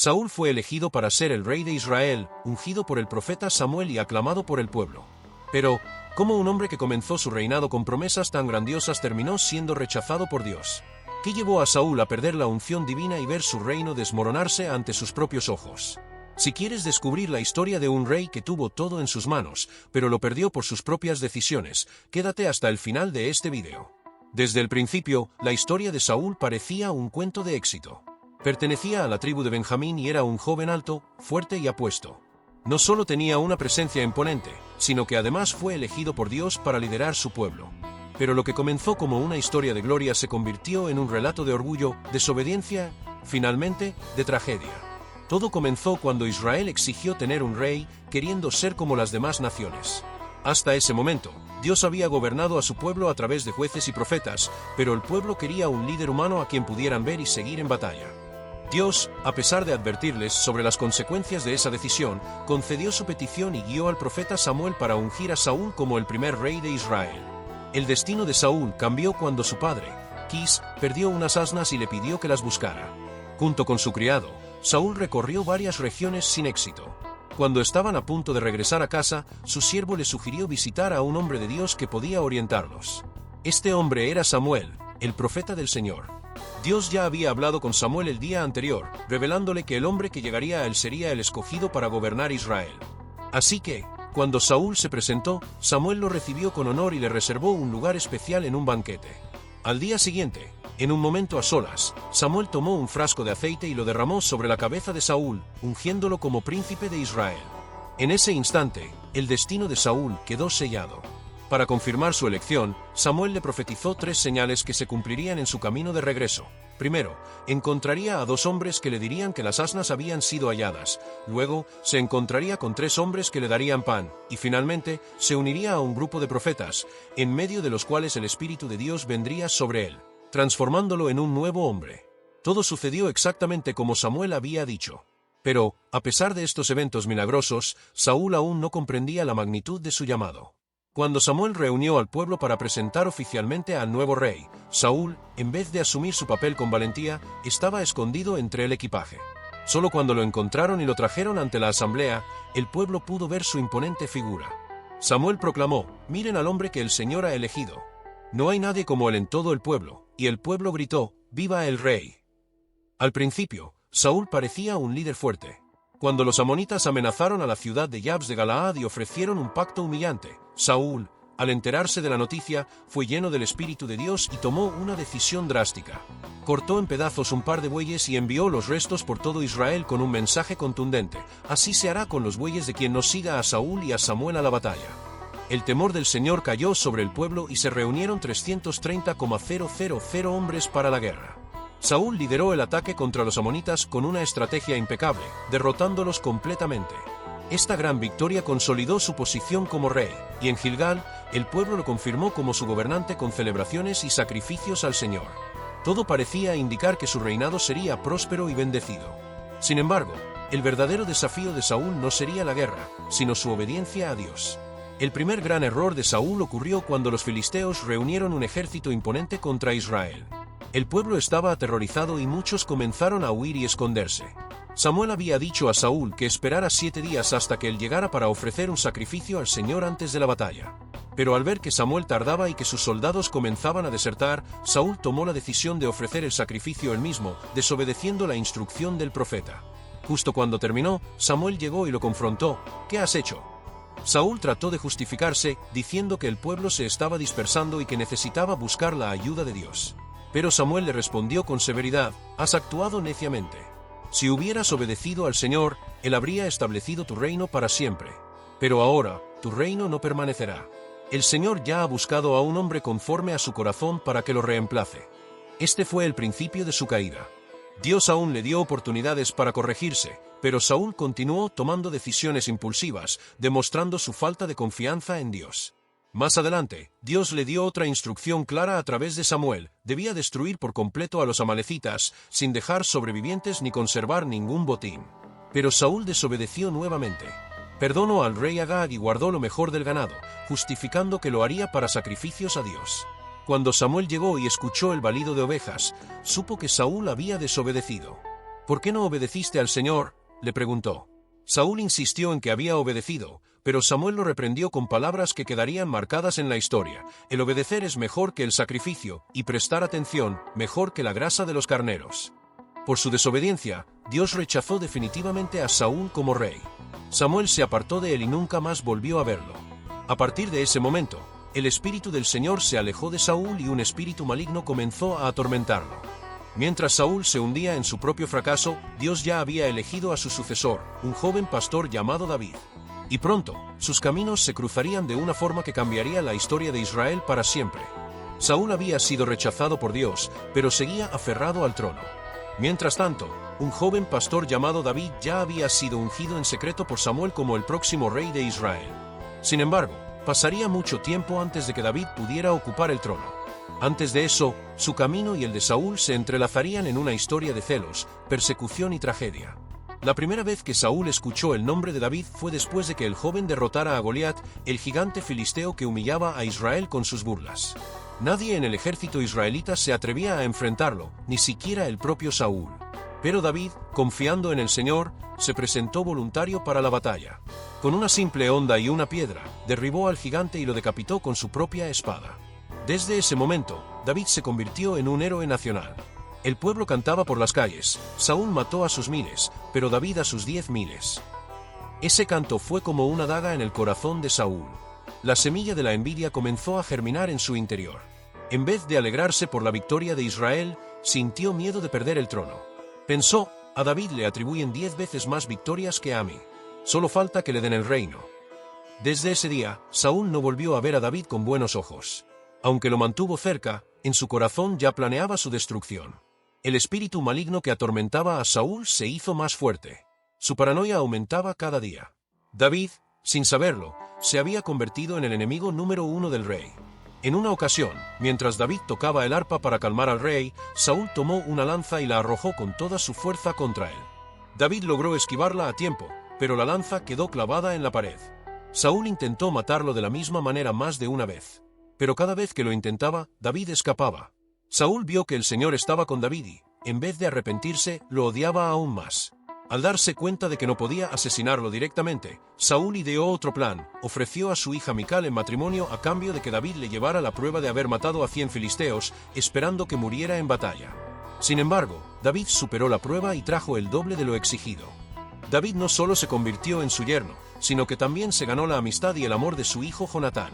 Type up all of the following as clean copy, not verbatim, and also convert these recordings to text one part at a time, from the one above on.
Saúl fue elegido para ser el rey de Israel, ungido por el profeta Samuel y aclamado por el pueblo. Pero, ¿cómo un hombre que comenzó su reinado con promesas tan grandiosas terminó siendo rechazado por Dios? ¿Qué llevó a Saúl a perder la unción divina y ver su reino desmoronarse ante sus propios ojos? Si quieres descubrir la historia de un rey que tuvo todo en sus manos, pero lo perdió por sus propias decisiones, quédate hasta el final de este video. Desde el principio, la historia de Saúl parecía un cuento de éxito. Pertenecía a la tribu de Benjamín y era un joven alto, fuerte y apuesto. No solo tenía una presencia imponente, sino que además fue elegido por Dios para liderar su pueblo. Pero lo que comenzó como una historia de gloria se convirtió en un relato de orgullo, desobediencia, finalmente, de tragedia. Todo comenzó cuando Israel exigió tener un rey, queriendo ser como las demás naciones. Hasta ese momento, Dios había gobernado a su pueblo a través de jueces y profetas, pero el pueblo quería un líder humano a quien pudieran ver y seguir en batalla. Dios, a pesar de advertirles sobre las consecuencias de esa decisión, concedió su petición y guió al profeta Samuel para ungir a Saúl como el primer rey de Israel. El destino de Saúl cambió cuando su padre, Quis, perdió unas asnas y le pidió que las buscara. Junto con su criado, Saúl recorrió varias regiones sin éxito. Cuando estaban a punto de regresar a casa, su siervo le sugirió visitar a un hombre de Dios que podía orientarlos. Este hombre era Samuel, el profeta del Señor. Dios ya había hablado con Samuel el día anterior, revelándole que el hombre que llegaría a él sería el escogido para gobernar Israel. Así que, cuando Saúl se presentó, Samuel lo recibió con honor y le reservó un lugar especial en un banquete. Al día siguiente, en un momento a solas, Samuel tomó un frasco de aceite y lo derramó sobre la cabeza de Saúl, ungiéndolo como príncipe de Israel. En ese instante, el destino de Saúl quedó sellado. Para confirmar su elección, Samuel le profetizó 3 señales que se cumplirían en su camino de regreso. Primero, encontraría a 2 hombres que le dirían que las asnas habían sido halladas. Luego, se encontraría con 3 hombres que le darían pan. Y finalmente, se uniría a un grupo de profetas, en medio de los cuales el Espíritu de Dios vendría sobre él, transformándolo en un nuevo hombre. Todo sucedió exactamente como Samuel había dicho. Pero, a pesar de estos eventos milagrosos, Saúl aún no comprendía la magnitud de su llamado. Cuando Samuel reunió al pueblo para presentar oficialmente al nuevo rey, Saúl, en vez de asumir su papel con valentía, estaba escondido entre el equipaje. Solo cuando lo encontraron y lo trajeron ante la asamblea, el pueblo pudo ver su imponente figura. Samuel proclamó: «Miren al hombre que el Señor ha elegido. No hay nadie como él en todo el pueblo», y el pueblo gritó: «¡Viva el rey!». Al principio, Saúl parecía un líder fuerte. Cuando los amonitas amenazaron a la ciudad de Yabes de Galaad y ofrecieron un pacto humillante, Saúl, al enterarse de la noticia, fue lleno del Espíritu de Dios y tomó una decisión drástica. Cortó en pedazos un par de bueyes y envió los restos por todo Israel con un mensaje contundente: «Así se hará con los bueyes de quien no siga a Saúl y a Samuel a la batalla». El temor del Señor cayó sobre el pueblo y se reunieron 330,000 hombres para la guerra. Saúl lideró el ataque contra los amonitas con una estrategia impecable, derrotándolos completamente. Esta gran victoria consolidó su posición como rey, y en Gilgal, el pueblo lo confirmó como su gobernante con celebraciones y sacrificios al Señor. Todo parecía indicar que su reinado sería próspero y bendecido. Sin embargo, el verdadero desafío de Saúl no sería la guerra, sino su obediencia a Dios. El primer gran error de Saúl ocurrió cuando los filisteos reunieron un ejército imponente contra Israel. El pueblo estaba aterrorizado y muchos comenzaron a huir y esconderse. Samuel había dicho a Saúl que esperara 7 días hasta que él llegara para ofrecer un sacrificio al Señor antes de la batalla. Pero al ver que Samuel tardaba y que sus soldados comenzaban a desertar, Saúl tomó la decisión de ofrecer el sacrificio él mismo, desobedeciendo la instrucción del profeta. Justo cuando terminó, Samuel llegó y lo confrontó: «¿Qué has hecho?». Saúl trató de justificarse, diciendo que el pueblo se estaba dispersando y que necesitaba buscar la ayuda de Dios. Pero Samuel le respondió con severidad: «Has actuado neciamente. Si hubieras obedecido al Señor, Él habría establecido tu reino para siempre. Pero ahora, tu reino no permanecerá. El Señor ya ha buscado a un hombre conforme a su corazón para que lo reemplace». Este fue el principio de su caída. Dios aún le dio oportunidades para corregirse, pero Saúl continuó tomando decisiones impulsivas, demostrando su falta de confianza en Dios. Más adelante, Dios le dio otra instrucción clara a través de Samuel: debía destruir por completo a los amalecitas, sin dejar sobrevivientes ni conservar ningún botín. Pero Saúl desobedeció nuevamente. Perdonó al rey Agag y guardó lo mejor del ganado, justificando que lo haría para sacrificios a Dios. Cuando Samuel llegó y escuchó el balido de ovejas, supo que Saúl había desobedecido. ¿Por qué no obedeciste al Señor?, le preguntó. Saúl insistió en que había obedecido, pero Samuel lo reprendió con palabras que quedarían marcadas en la historia. El obedecer es mejor que el sacrificio, y prestar atención, mejor que la grasa de los carneros. Por su desobediencia, Dios rechazó definitivamente a Saúl como rey. Samuel se apartó de él y nunca más volvió a verlo. A partir de ese momento, el espíritu del Señor se alejó de Saúl y un espíritu maligno comenzó a atormentarlo. Mientras Saúl se hundía en su propio fracaso, Dios ya había elegido a su sucesor, un joven pastor llamado David. Y pronto, sus caminos se cruzarían de una forma que cambiaría la historia de Israel para siempre. Saúl había sido rechazado por Dios, pero seguía aferrado al trono. Mientras tanto, un joven pastor llamado David ya había sido ungido en secreto por Samuel como el próximo rey de Israel. Sin embargo, pasaría mucho tiempo antes de que David pudiera ocupar el trono. Antes de eso, su camino y el de Saúl se entrelazarían en una historia de celos, persecución y tragedia. La primera vez que Saúl escuchó el nombre de David fue después de que el joven derrotara a Goliat, el gigante filisteo que humillaba a Israel con sus burlas. Nadie en el ejército israelita se atrevía a enfrentarlo, ni siquiera el propio Saúl. Pero David, confiando en el Señor, se presentó voluntario para la batalla. Con una simple honda y una piedra, derribó al gigante y lo decapitó con su propia espada. Desde ese momento, David se convirtió en un héroe nacional. El pueblo cantaba por las calles: Saúl mató a sus miles, pero David a sus 10.000. Ese canto fue como una daga en el corazón de Saúl. La semilla de la envidia comenzó a germinar en su interior. En vez de alegrarse por la victoria de Israel, sintió miedo de perder el trono. Pensó: a David le atribuyen 10 veces más victorias que a mí. Solo falta que le den el reino. Desde ese día, Saúl no volvió a ver a David con buenos ojos. Aunque lo mantuvo cerca, en su corazón ya planeaba su destrucción. El espíritu maligno que atormentaba a Saúl se hizo más fuerte. Su paranoia aumentaba cada día. David, sin saberlo, se había convertido en el enemigo número 1 del rey. En una ocasión, mientras David tocaba el arpa para calmar al rey, Saúl tomó una lanza y la arrojó con toda su fuerza contra él. David logró esquivarla a tiempo, pero la lanza quedó clavada en la pared. Saúl intentó matarlo de la misma manera más de una vez. Pero cada vez que lo intentaba, David escapaba. Saúl vio que el Señor estaba con David y, en vez de arrepentirse, lo odiaba aún más. Al darse cuenta de que no podía asesinarlo directamente, Saúl ideó otro plan: ofreció a su hija Mical en matrimonio a cambio de que David le llevara la prueba de haber matado a 100 filisteos, esperando que muriera en batalla. Sin embargo, David superó la prueba y trajo el doble de lo exigido. David no solo se convirtió en su yerno, sino que también se ganó la amistad y el amor de su hijo Jonatán.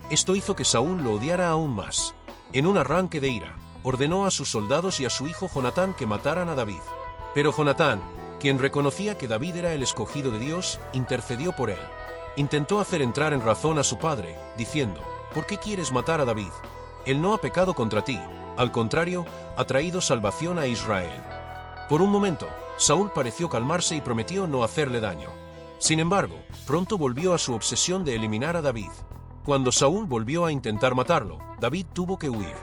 Esto hizo que Saúl lo odiara aún más. En un arranque de ira, ordenó a sus soldados y a su hijo Jonatán que mataran a David. Pero Jonatán, quien reconocía que David era el escogido de Dios, intercedió por él. Intentó hacer entrar en razón a su padre, diciendo: ¿por qué quieres matar a David? Él no ha pecado contra ti, al contrario, ha traído salvación a Israel. Por un momento, Saúl pareció calmarse y prometió no hacerle daño. Sin embargo, pronto volvió a su obsesión de eliminar a David. Cuando Saúl volvió a intentar matarlo, David tuvo que huir.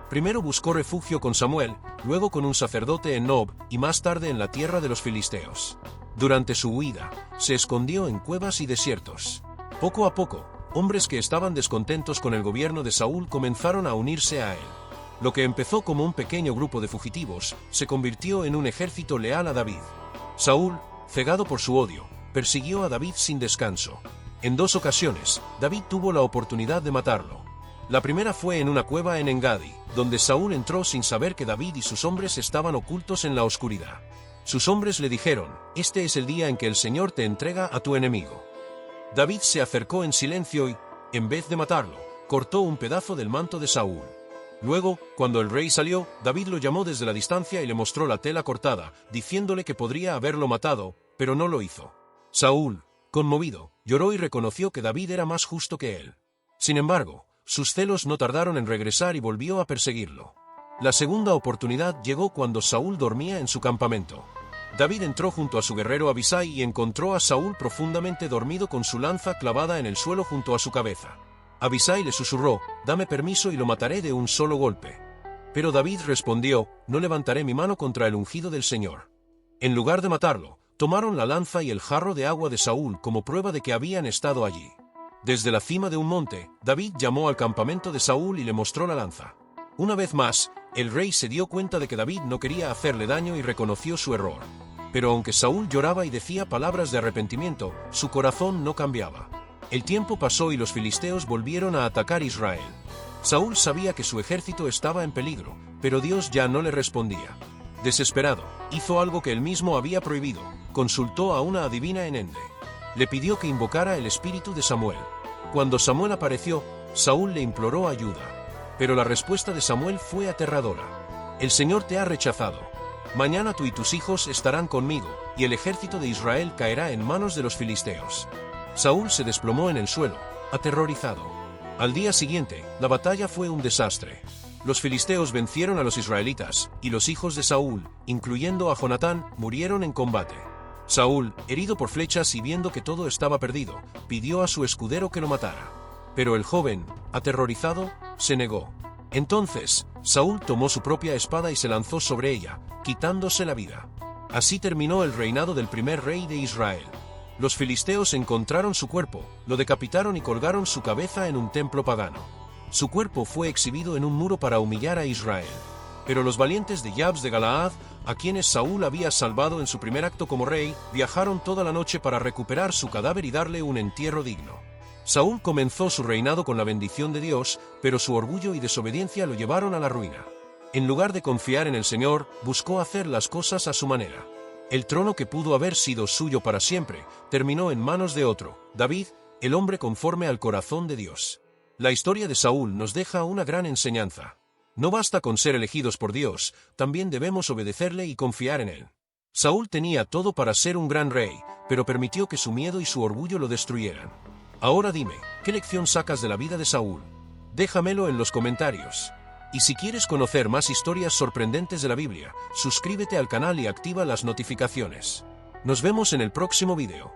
Primero buscó refugio con Samuel, luego con un sacerdote en Nob, y más tarde en la tierra de los filisteos. Durante su huida, se escondió en cuevas y desiertos. Poco a poco, hombres que estaban descontentos con el gobierno de Saúl comenzaron a unirse a él. Lo que empezó como un pequeño grupo de fugitivos, se convirtió en un ejército leal a David. Saúl, cegado por su odio, persiguió a David sin descanso. En 2 ocasiones, David tuvo la oportunidad de matarlo. La primera fue en una cueva en Engadi, donde Saúl entró sin saber que David y sus hombres estaban ocultos en la oscuridad. Sus hombres le dijeron: este es el día en que el Señor te entrega a tu enemigo. David se acercó en silencio y, en vez de matarlo, cortó un pedazo del manto de Saúl. Luego, cuando el rey salió, David lo llamó desde la distancia y le mostró la tela cortada, diciéndole que podría haberlo matado, pero no lo hizo. Saúl, conmovido, lloró y reconoció que David era más justo que él. Sin embargo, sus celos no tardaron en regresar y volvió a perseguirlo. La segunda oportunidad llegó cuando Saúl dormía en su campamento. David entró junto a su guerrero Abisai y encontró a Saúl profundamente dormido con su lanza clavada en el suelo junto a su cabeza. Abisai le susurró: dame permiso y lo mataré de un solo golpe. Pero David respondió: no levantaré mi mano contra el ungido del Señor. En lugar de matarlo, tomaron la lanza y el jarro de agua de Saúl como prueba de que habían estado allí. Desde la cima de un monte, David llamó al campamento de Saúl y le mostró la lanza. Una vez más, El rey se dio cuenta de que David no quería hacerle daño y reconoció su error. Pero aunque Saúl lloraba y decía palabras de arrepentimiento, su corazón no cambiaba. El tiempo pasó y los filisteos volvieron a atacar Israel. Saúl sabía que su ejército estaba en peligro, pero Dios ya no le respondía. Desesperado, hizo algo que él mismo había prohibido: consultó a una adivina en Ende. Le pidió que invocara el espíritu de Samuel. Cuando Samuel apareció, Saúl le imploró ayuda. Pero la respuesta de Samuel fue aterradora. El Señor te ha rechazado. Mañana tú y tus hijos estarán conmigo, y el ejército de Israel caerá en manos de los filisteos. Saúl se desplomó en el suelo, aterrorizado. Al día siguiente, la batalla fue un desastre. Los filisteos vencieron a los israelitas, y los hijos de Saúl, incluyendo a Jonatán, murieron en combate. Saúl, herido por flechas y viendo que todo estaba perdido, pidió a su escudero que lo matara. Pero el joven, aterrorizado, se negó. Entonces, Saúl tomó su propia espada y se lanzó sobre ella, quitándose la vida. Así terminó el reinado del primer rey de Israel. Los filisteos encontraron su cuerpo, lo decapitaron y colgaron su cabeza en un templo pagano. Su cuerpo fue exhibido en un muro para humillar a Israel. Pero los valientes de Jabes de Galaad, a quienes Saúl había salvado en su primer acto como rey, viajaron toda la noche para recuperar su cadáver y darle un entierro digno. Saúl comenzó su reinado con la bendición de Dios, pero su orgullo y desobediencia lo llevaron a la ruina. En lugar de confiar en el Señor, buscó hacer las cosas a su manera. El trono que pudo haber sido suyo para siempre, terminó en manos de otro, David, el hombre conforme al corazón de Dios. La historia de Saúl nos deja una gran enseñanza. No basta con ser elegidos por Dios, también debemos obedecerle y confiar en él. Saúl tenía todo para ser un gran rey, pero permitió que su miedo y su orgullo lo destruyeran. Ahora dime, ¿qué lección sacas de la vida de Saúl? Déjamelo en los comentarios. Y si quieres conocer más historias sorprendentes de la Biblia, suscríbete al canal y activa las notificaciones. Nos vemos en el próximo video.